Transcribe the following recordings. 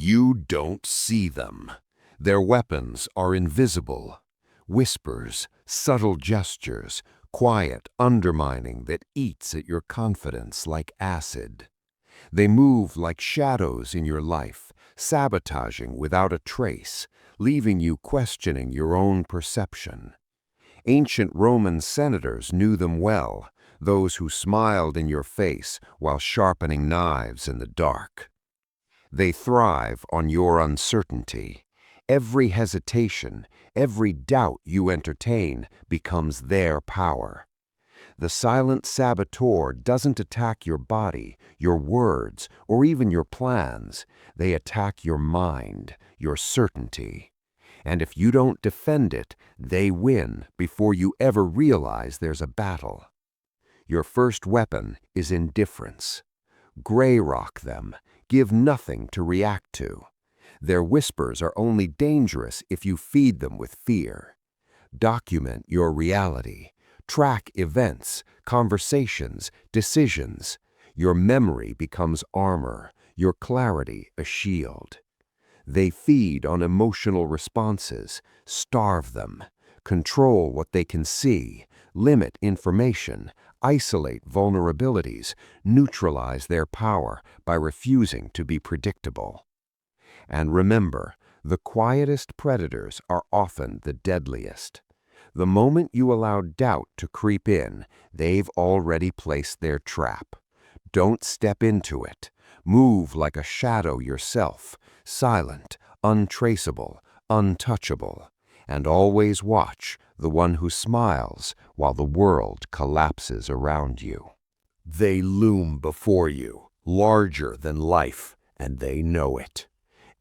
You don't see them. Their weapons are invisible. Whispers, subtle gestures, quiet undermining that eats at your confidence like acid. They move like shadows in your life, sabotaging without a trace, leaving you questioning your own perception. Ancient Roman senators knew them well, those who smiled in your face while sharpening knives in the dark. They thrive on your uncertainty. Every hesitation, every doubt you entertain becomes their power. The silent saboteur doesn't attack your body, your words, or even your plans. They attack your mind, your certainty. And if you don't defend it, they win before you ever realize there's a battle. Your first weapon is indifference. Gray rock them, give nothing to react to. Their whispers are only dangerous if you feed them with fear. Document your reality. Track events, conversations, decisions. Your memory becomes armor, your clarity a shield. They feed on emotional responses, starve them, control what they can see, limit information, isolate vulnerabilities, neutralize their power by refusing to be predictable. And remember, the quietest predators are often the deadliest. The moment you allow doubt to creep in, they've already placed their trap. Don't step into it. Move like a shadow yourself, silent, untraceable, untouchable. And always watch the one who smiles while the world collapses around you. They loom before you, larger than life, and they know it.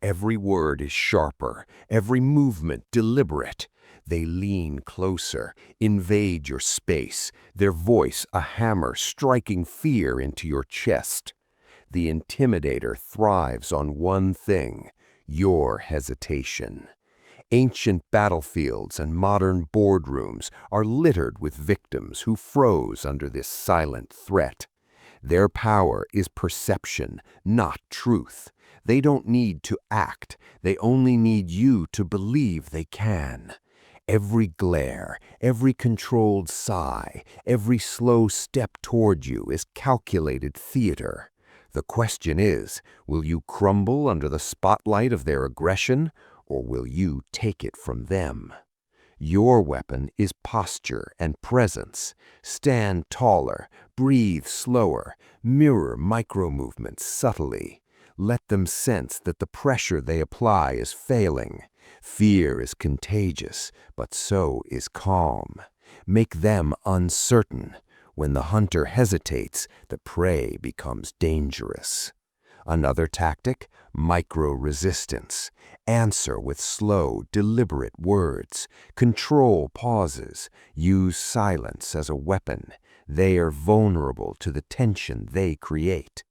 Every word is sharper, every movement deliberate. They lean closer, invade your space, their voice a hammer striking fear into your chest. The Intimidator thrives on one thing: your hesitation. Ancient battlefields and modern boardrooms are littered with victims who froze under this silent threat. Their power is perception, not truth. They don't need to act, they only need you to believe they can. Every glare, every controlled sigh, every slow step toward you is calculated theater. The question is, will you crumble under the spotlight of their aggression, or will you take it from them? Your weapon is posture and presence. Stand taller, breathe slower, mirror micro-movements subtly. Let them sense that the pressure they apply is failing. Fear is contagious, but so is calm. Make them uncertain. When the hunter hesitates, the prey becomes dangerous. Another tactic, micro-resistance. Answer with slow, deliberate words. Control pauses. Use silence as a weapon. They are vulnerable to the tension they create.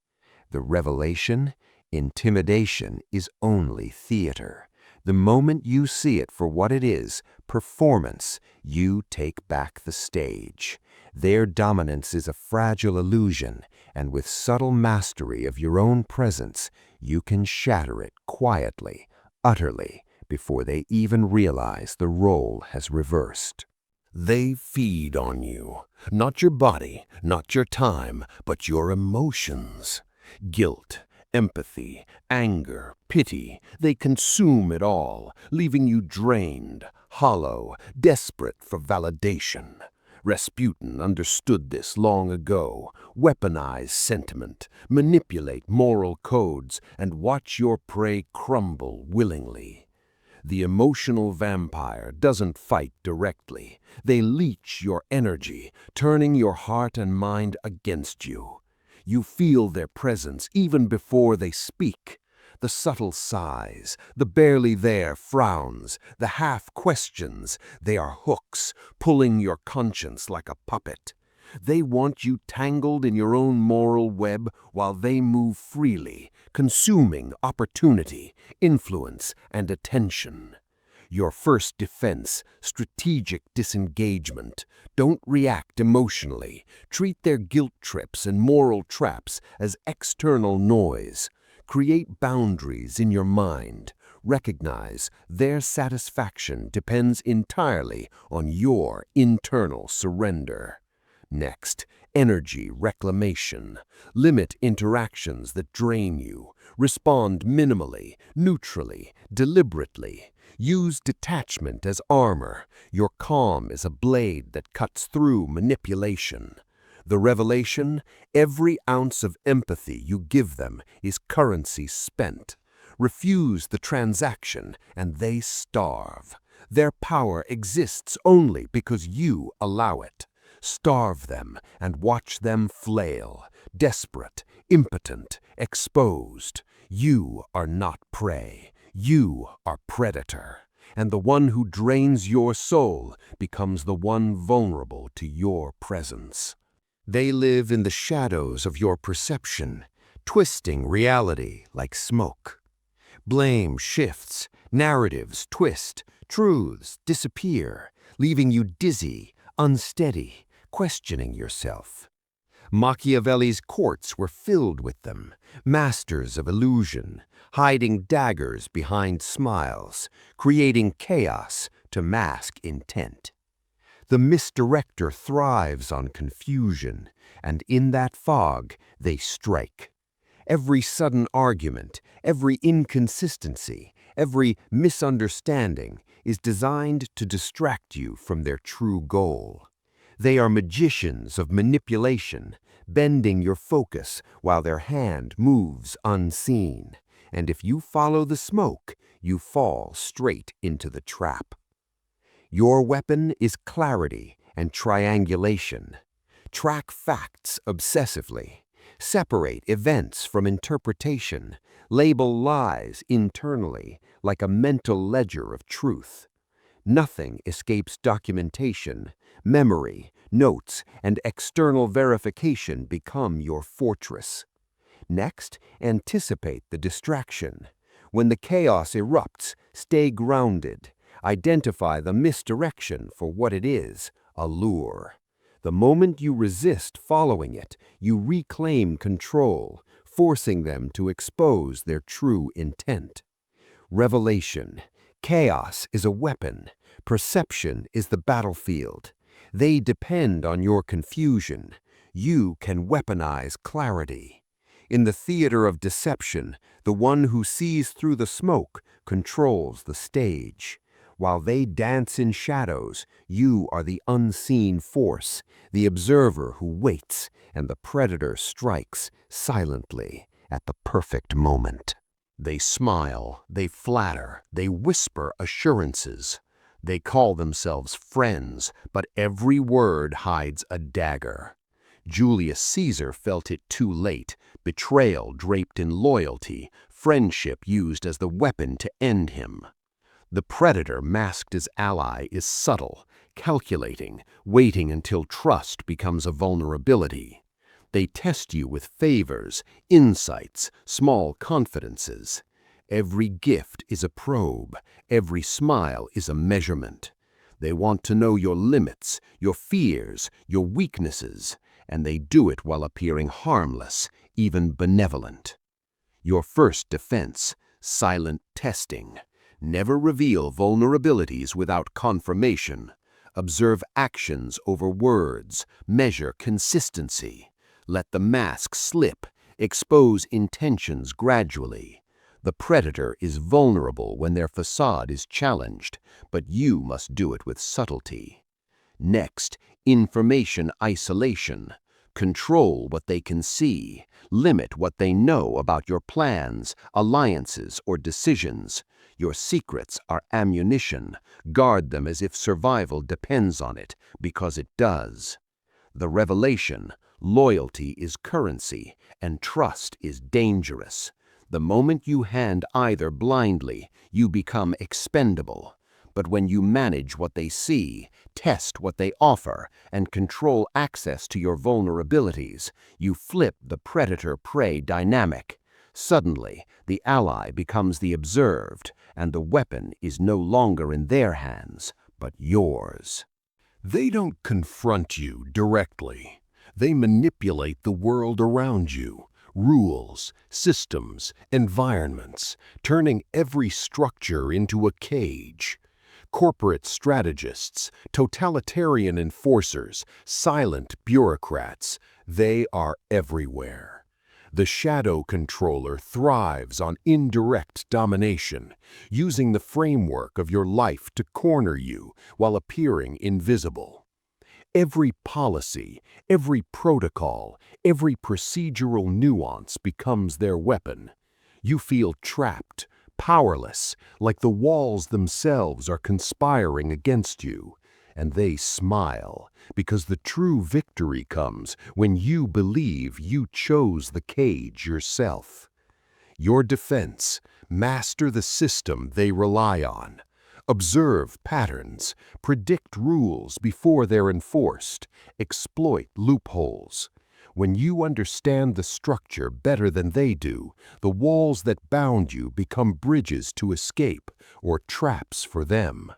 The revelation? Intimidation is only theater. The moment you see it for what it is, performance, you take back the stage. Their dominance is a fragile illusion, and with subtle mastery of your own presence, you can shatter it quietly, utterly, before they even realize the role has reversed. They feed on you, not your body, not your time, but your emotions. Guilt, empathy, anger, pity, they consume it all, leaving you drained, hollow, desperate for validation. Rasputin understood this long ago. Weaponize sentiment, manipulate moral codes, and watch your prey crumble willingly. The emotional vampire doesn't fight directly. They leech your energy, turning your heart and mind against you. You feel their presence even before they speak. The subtle sighs, the barely there frowns, the half questions, they are hooks, pulling your conscience like a puppet. They want you tangled in your own moral web while they move freely, consuming opportunity, influence, and attention. Your first defense, strategic disengagement. Don't react emotionally. Treat their guilt trips and moral traps as external noise. Create boundaries in your mind. Recognize their satisfaction depends entirely on your internal surrender. Next, energy reclamation. Limit interactions that drain you. Respond minimally, neutrally, deliberately. Use detachment as armor. Your calm is a blade that cuts through manipulation. The revelation: every ounce of empathy you give them is currency spent. Refuse the transaction, and they starve. Their power exists only because you allow it. Starve them and watch them flail, desperate, impotent, exposed. You are not prey. You are predator. And the one who drains your soul becomes the one vulnerable to your presence. They live in the shadows of your perception, twisting reality like smoke. Blame shifts, narratives twist, truths disappear, leaving you dizzy, unsteady, questioning yourself. Machiavelli's courts were filled with them, masters of illusion, hiding daggers behind smiles, creating chaos to mask intent. The misdirector thrives on confusion, and in that fog they strike. Every sudden argument, every inconsistency, every misunderstanding is designed to distract you from their true goal. They are magicians of manipulation, bending your focus while their hand moves unseen. And if you follow the smoke, you fall straight into the trap. Your weapon is clarity and triangulation. Track facts obsessively. Separate events from interpretation. Label lies internally like a mental ledger of truth. Nothing escapes documentation. Memory, notes, and external verification become your fortress. Next, anticipate the distraction. When the chaos erupts, stay grounded. Identify the misdirection for what it is, a lure. The moment you resist following it, you reclaim control, forcing them to expose their true intent. Revelation: chaos is a weapon. Perception is the battlefield. They depend on your confusion. You can weaponize clarity. In the theater of deception, the one who sees through the smoke controls the stage. While they dance in shadows, you are the unseen force, the observer who waits, and the predator strikes silently at the perfect moment. They smile, they flatter, they whisper assurances. They call themselves friends, but every word hides a dagger. Julius Caesar felt it too late, betrayal draped in loyalty, friendship used as the weapon to end him. The predator masked as ally is subtle, calculating, waiting until trust becomes a vulnerability. They test you with favors, insights, small confidences. Every gift is a probe, every smile is a measurement. They want to know your limits, your fears, your weaknesses, and they do it while appearing harmless, even benevolent. Your first defense: silent testing. Never reveal vulnerabilities without confirmation. Observe actions over words. Measure consistency. Let the mask slip. Expose intentions gradually. The predator is vulnerable when their facade is challenged, but you must do it with subtlety. Next, information isolation. Control what they can see. Limit what they know about your plans, alliances, or decisions. Your secrets are ammunition. Guard them as if survival depends on it, because it does. The revelation: loyalty is currency, and trust is dangerous. The moment you hand either blindly, you become expendable. But when you manage what they see, test what they offer, and control access to your vulnerabilities, you flip the predator-prey dynamic. Suddenly, the ally becomes the observed, and the weapon is no longer in their hands, but yours. They don't confront you directly. They manipulate the world around you, rules, systems, environments, turning every structure into a cage. Corporate strategists, totalitarian enforcers, silent bureaucrats, they are everywhere. The shadow controller thrives on indirect domination, using the framework of your life to corner you while appearing invisible. Every policy, every protocol, every procedural nuance becomes their weapon. You feel trapped, powerless, like the walls themselves are conspiring against you. And they smile, because the true victory comes when you believe you chose the cage yourself. Your defense: master the system they rely on. Observe patterns, predict rules before they're enforced, exploit loopholes. When you understand the structure better than they do, the walls that bound you become bridges to escape or traps for them.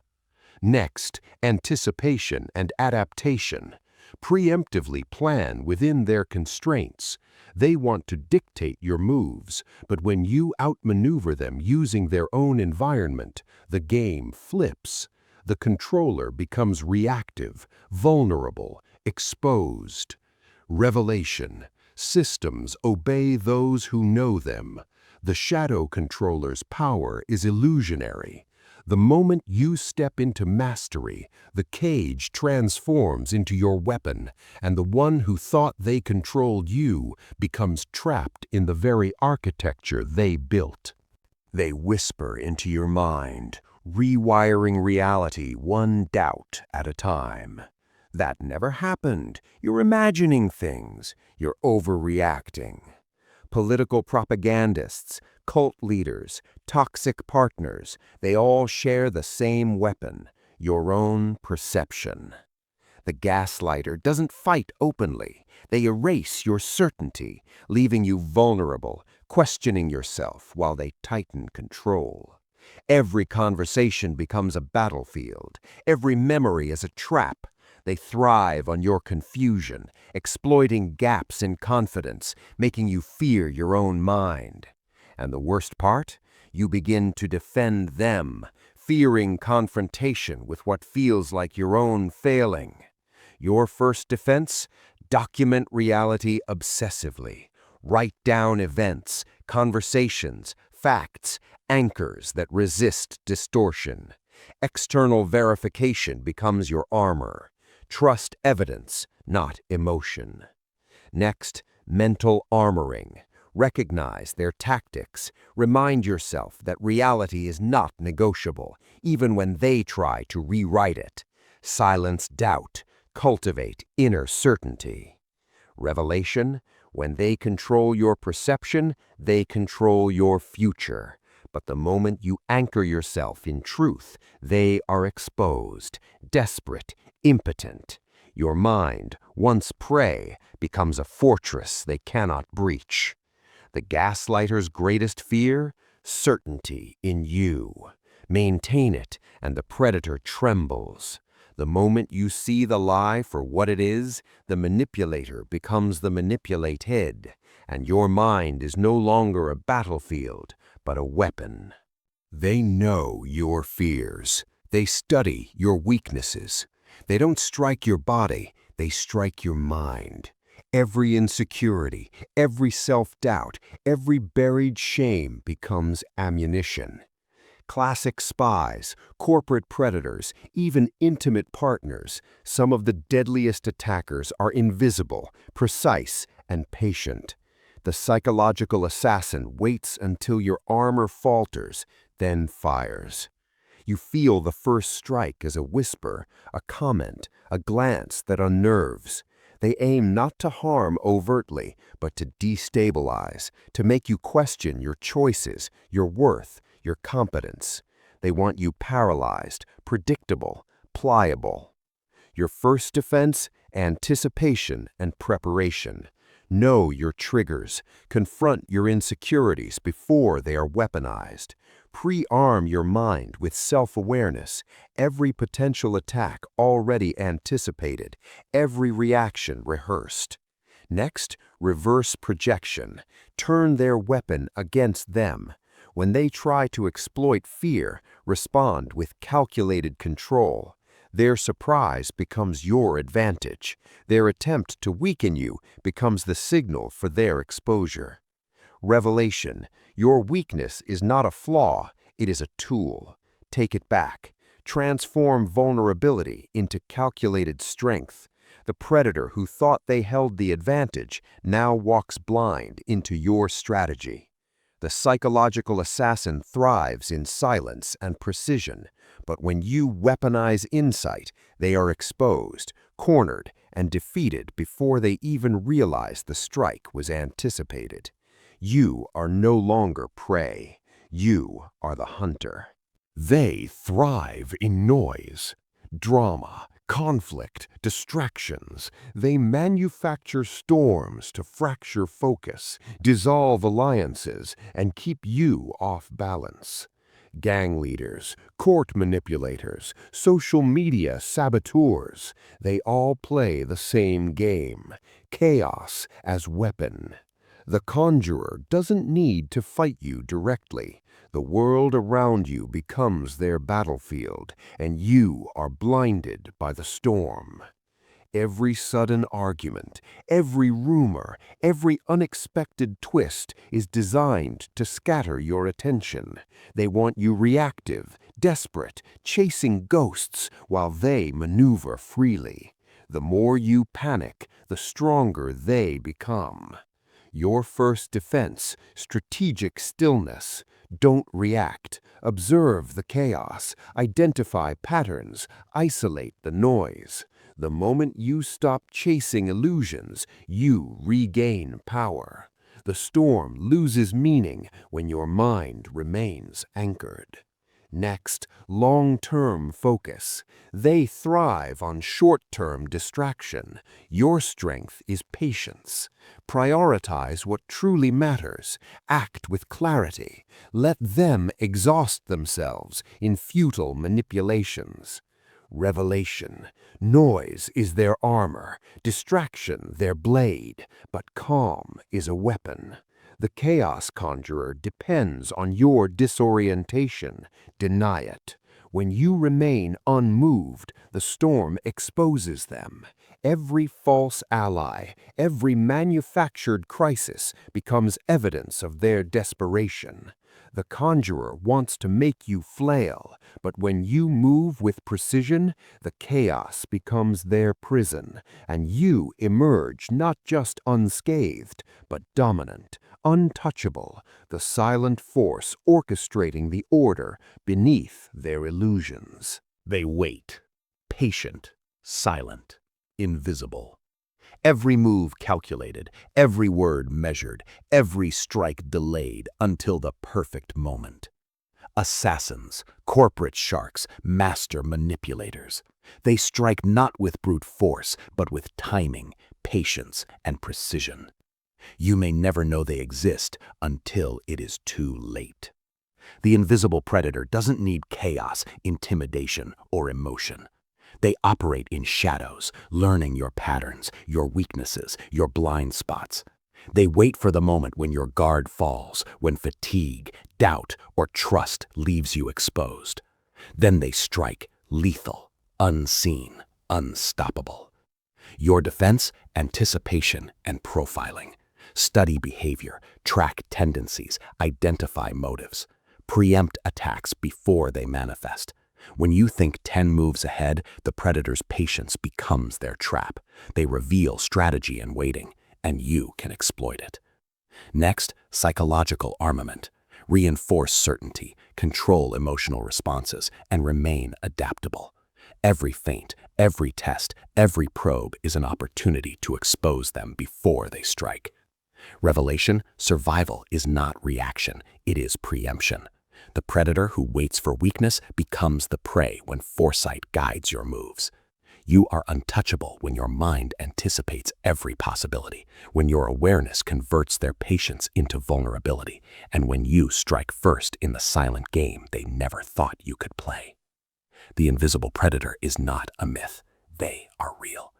Next, anticipation and adaptation. Preemptively plan within their constraints. They want to dictate your moves, but when you outmaneuver them using their own environment, the game flips. The controller becomes reactive, vulnerable, exposed. Revelation: systems obey those who know them. The shadow controller's power is illusionary. The moment you step into mastery, the cage transforms into your weapon, and the one who thought they controlled you becomes trapped in the very architecture they built. They whisper into your mind, rewiring reality one doubt at a time. That never happened. You're imagining things. You're overreacting. Political propagandists, cult leaders, toxic partners, they all share the same weapon: your own perception. The gaslighter doesn't fight openly. They erase your certainty, leaving you vulnerable, questioning yourself while they tighten control. Every conversation becomes a battlefield. Every memory is a trap. They thrive on your confusion, exploiting gaps in confidence, making you fear your own mind. And the worst part? You begin to defend them, fearing confrontation with what feels like your own failing. Your first defense: document reality obsessively. Write down events, conversations, facts, anchors that resist distortion. External verification becomes your armor. Trust evidence, not emotion. Next, mental armoring. Recognize their tactics. Remind yourself that reality is not negotiable, even when they try to rewrite it. Silence doubt. Cultivate inner certainty. Revelation: when they control your perception, they control your future. But the moment you anchor yourself in truth, they are exposed, desperate, impotent. Your mind, once prey, becomes a fortress they cannot breach. The gaslighter's greatest fear? Certainty in you. Maintain it, and the predator trembles. The moment you see the lie for what it is, the manipulator becomes the manipulated, and your mind is no longer a battlefield, but a weapon. They know your fears. They study your weaknesses. They don't strike your body, they strike your mind. Every insecurity, every self-doubt, every buried shame becomes ammunition. Classic spies, corporate predators, even intimate partners, some of the deadliest attackers are invisible, precise, and patient. The psychological assassin waits until your armor falters, then fires. You feel the first strike as a whisper, a comment, a glance that unnerves. They aim not to harm overtly, but to destabilize, to make you question your choices, your worth, your competence. They want you paralyzed, predictable, pliable. Your first defense: anticipation and preparation. Know your triggers. Confront your insecurities before they are weaponized. Pre-arm your mind with self-awareness. Every potential attack already anticipated. Every reaction rehearsed. Next, reverse projection, turn their weapon against them. When they try to exploit fear, respond with calculated control. Their surprise becomes your advantage. Their attempt to weaken you becomes the signal for their exposure. Revelation: your weakness is not a flaw, it is a tool. Take it back. Transform vulnerability into calculated strength. The predator who thought they held the advantage now walks blind into your strategy. The psychological assassin thrives in silence and precision, but when you weaponize insight, they are exposed, cornered, and defeated before they even realize the strike was anticipated. You are no longer prey. You are the hunter. They thrive in noise, drama, conflict, distractions. They manufacture storms to fracture focus, dissolve alliances, and keep you off balance. Gang leaders, court manipulators, social media saboteurs, they all play the same game: chaos as weapon. The conjurer doesn't need to fight you directly. The world around you becomes their battlefield, and you are blinded by the storm. Every sudden argument, every rumor, every unexpected twist is designed to scatter your attention. They want you reactive, desperate, chasing ghosts while they maneuver freely. The more you panic, the stronger they become. Your first defense: strategic stillness. Don't react. Observe the chaos. Identify patterns. Isolate the noise. The moment you stop chasing illusions, you regain power. The storm loses meaning when your mind remains anchored. Next, long-term focus. They thrive on short-term distraction. Your strength is patience. Prioritize what truly matters. Act with clarity. Let them exhaust themselves in futile manipulations. Revelation: noise is their armor, distraction their blade, but calm is a weapon. The Chaos Conjurer depends on your disorientation. Deny it. When you remain unmoved, the storm exposes them. Every false ally, every manufactured crisis becomes evidence of their desperation. The conjurer wants to make you flail, but when you move with precision, the chaos becomes their prison, and you emerge not just unscathed, but dominant, untouchable, the silent force orchestrating the order beneath their illusions. They wait, patient, silent, invisible. Every move calculated, every word measured, every strike delayed until the perfect moment. Assassins, corporate sharks, master manipulators. They strike not with brute force, but with timing, patience, and precision. You may never know they exist until it is too late. The invisible predator doesn't need chaos, intimidation, or emotion. They operate in shadows, learning your patterns, your weaknesses, your blind spots. They wait for the moment when your guard falls, when fatigue, doubt, or trust leaves you exposed. Then they strike, lethal, unseen, unstoppable. Your defense: anticipation and profiling. Study behavior, track tendencies, identify motives. Preempt attacks before they manifest. When you think 10 moves ahead, the predator's patience becomes their trap. They reveal strategy in waiting, and you can exploit it. Next, psychological armament. Reinforce certainty, control emotional responses, and remain adaptable. Every feint, every test, every probe is an opportunity to expose them before they strike. Revelation: survival is not reaction, it is preemption. The predator who waits for weakness becomes the prey when foresight guides your moves. You are untouchable when your mind anticipates every possibility, when your awareness converts their patience into vulnerability, and when you strike first in the silent game they never thought you could play. The invisible predator is not a myth. They are real.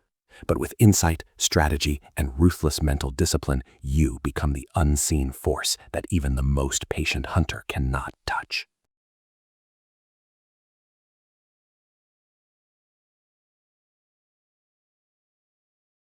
But with insight, strategy, and ruthless mental discipline, you become the unseen force that even the most patient hunter cannot touch.